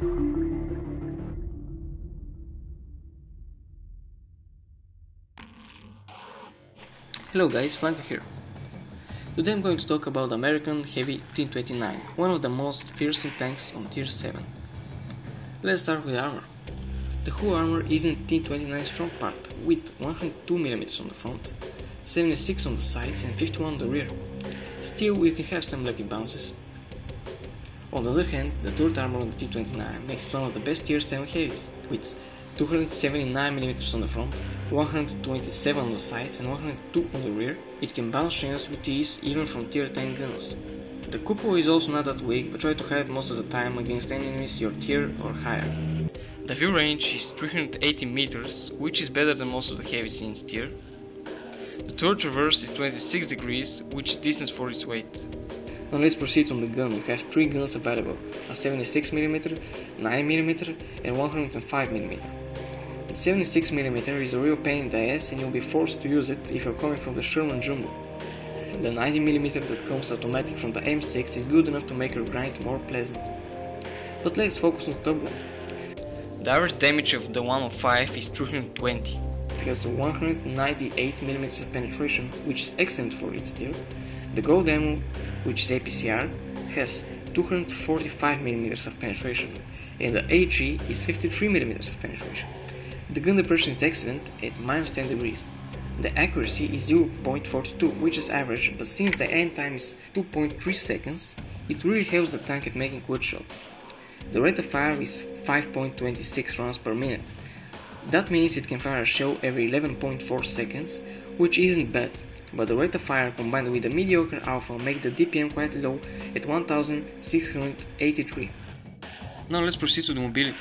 Hello guys, Franco here. Today I'm going to talk about the American Heavy T29, one of the most fearsome tanks on Tier 7. Let's start with armor. The whole armor is in T29's strong part, with 102mm on the front, 76 on the sides and 51 on the rear. Still, you can have some lucky bounces. On the other hand, the turret armor on the T29 makes it one of the best Tier 7 heavies, with 279mm on the front, 127 on the sides and 102 on the rear. It can bounce shells with ease even from Tier 10 guns. The cupola is also not that weak, but try to hide most of the time against enemies your tier or higher. The view range is 380 meters, which is better than most of the heavies in its tier. The turret reverse is 26 degrees, which is decent for its weight. Now let's proceed on the gun. We have 3 guns available, a 76mm, 9mm and 105mm. The 76mm is a real pain in the ass and you'll be forced to use it if you're coming from the Sherman Jumbo. The 90mm that comes automatic from the M6 is good enough to make your grind more pleasant. But let's focus on the top gun. The average damage of the 105 is 320. It has 198mm of penetration, which is excellent for its tier. The gold ammo, which is APCR, has 245mm of penetration, and the AG is 53mm of penetration. The gun depression is excellent at -10 degrees. The accuracy is 0.42, which is average, but since the aim time is 2.3 seconds, it really helps the tank at making good shots. The rate of fire is 5.26 rounds per minute. That means it can fire a shell every 11.4 seconds, which isn't bad, but the rate of fire combined with the mediocre alpha make the DPM quite low at 1683. Now let's proceed to the mobility.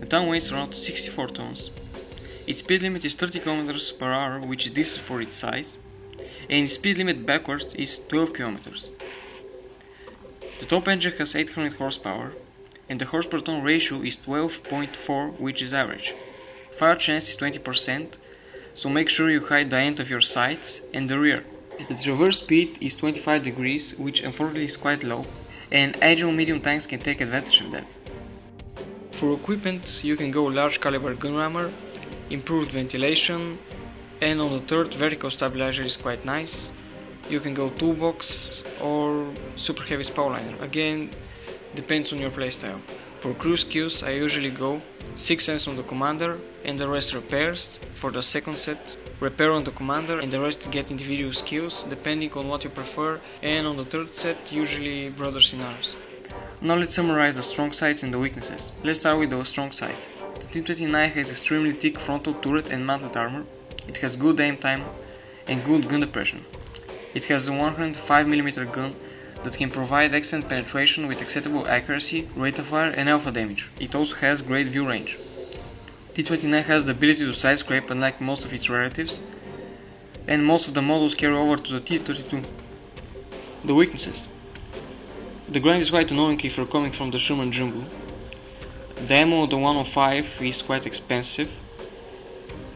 The tank weighs around 64 tons. Its speed limit is 30 km per hour, which is decent for its size, and its speed limit backwards is 12 km. The top engine has 800 horsepower, and the horse per ton ratio is 12.4, which is average. Fire chance is 20%, so make sure you hide the end of your sights and the rear. Its reverse speed is 25 degrees, which unfortunately is quite low, and agile medium tanks can take advantage of that. For equipment, you can go large caliber gun rammer, improved ventilation, and on the third, vertical stabilizer is quite nice. You can go toolbox or super heavy spowliner, again depends on your playstyle. For crew skills I usually go 6 cents on the commander and the rest repairs. For the second set, repair on the commander and the rest get individual skills depending on what you prefer, and on the third set usually brothers in arms. Now let's summarize the strong sides and the weaknesses. Let's start with the strong side. The T29 has extremely thick frontal turret and mantlet armor. It has good aim time and good gun depression. It has a 105mm gun that can provide excellent penetration with acceptable accuracy, rate of fire and alpha damage. It also has great view range. T29 has the ability to side scrape unlike most of its relatives, and most of the models carry over to the T32. The weaknesses. The grind is quite annoying if you're coming from the Sherman Jumbo. The ammo of the 105 is quite expensive.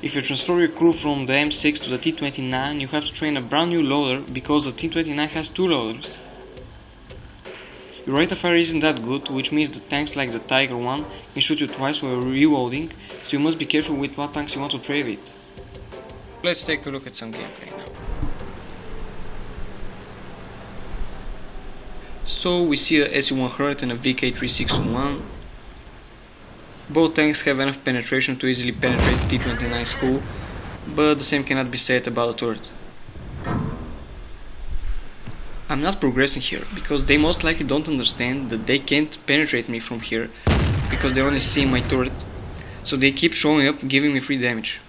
If you transfer your crew from the M6 to the T29, you have to train a brand new loader because the T29 has 2 loaders. Your rate of fire isn't that good, which means that tanks like the Tiger 1 can shoot you twice while reloading, so you must be careful with what tanks you want to trade with. Let's take a look at some gameplay now. So we see a SU-100 and a VK-3601. Both tanks have enough penetration to easily penetrate T29's hull, but the same cannot be said about the turret. I'm not progressing here, because they most likely don't understand that they can't penetrate me from here, because they're only seeing my turret, so they keep showing up giving me free damage.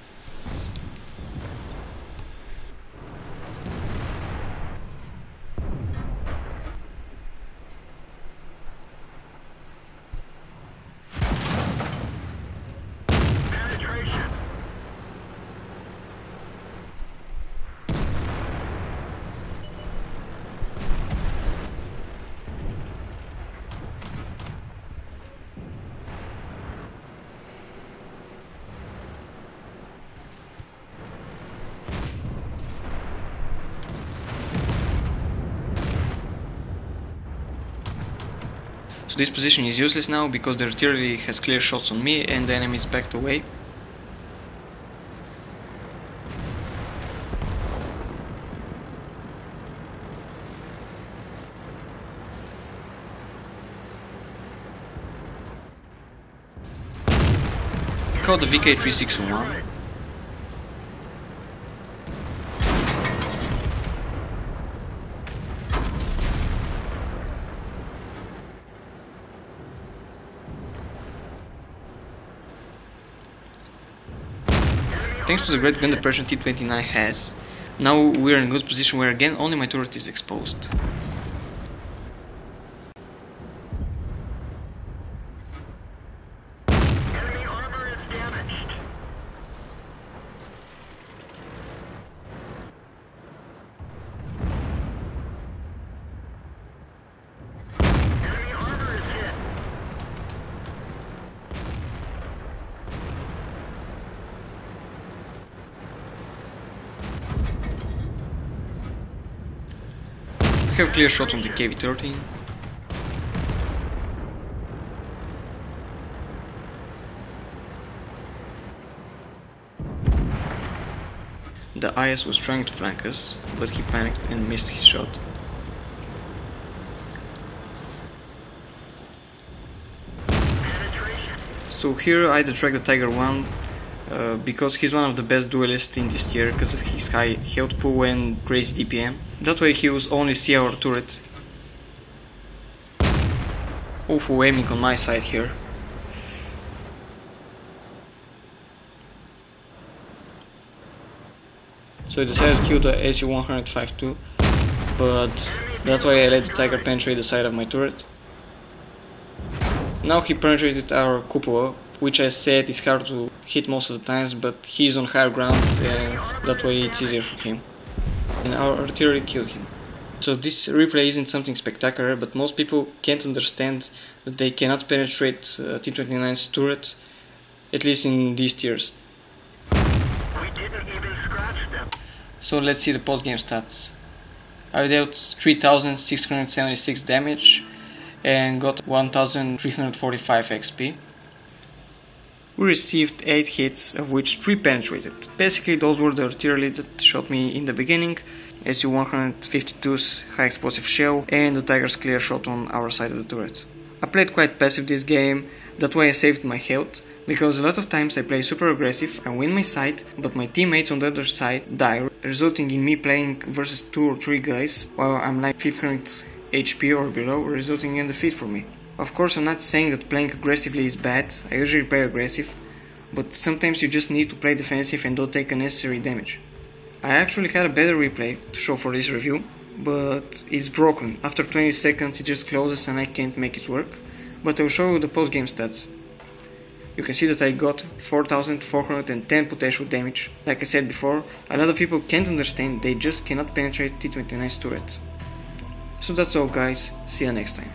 This position is useless now because the artillery has clear shots on me and the enemy is backed away. Caught the VK3601. Thanks to the great gun depression T29 has, now we're in a good position where again only my turret is exposed. Enemy armor is damaged. Enemy armor is hit. I have a clear shot on the KV-13. The IS was trying to flank us, but he panicked and missed his shot. So here I detract the Tiger 1 because he's one of the best duelists in this tier because of his high health pool and crazy DPM. That way he will only see our turret. Awful aiming on my side here. So I decided to kill the SU-105-2, but that's why I let the Tiger penetrate the side of my turret. Now he penetrated our cupola, which I said is hard to hit most of the times, but he's on higher ground and that way it's easier for him. And our artillery killed him. So this replay isn't something spectacular, but most people can't understand that they cannot penetrate T29's turret, at least in these tiers. We didn't even scratch them. So let's see the post-game stats. I dealt 3676 damage and got 1345 XP. We received 8 hits, of which 3 penetrated. Basically those were the artillery that shot me in the beginning, SU-152's high explosive shell and the Tiger's clear shot on our side of the turret. I played quite passive this game, that way I saved my health, because a lot of times I play super aggressive, I win my side, but my teammates on the other side die, resulting in me playing versus 2 or 3 guys, while I'm like 500 HP or below, resulting in defeat for me. Of course, I'm not saying that playing aggressively is bad, I usually play aggressive, but sometimes you just need to play defensive and don't take unnecessary damage. I actually had a better replay to show for this review, but it's broken. After 20 seconds it just closes and I can't make it work, but I'll show you the post-game stats. You can see that I got 4410 potential damage. Like I said before, a lot of people can't understand, they just cannot penetrate T29's turret. So that's all guys, see you next time.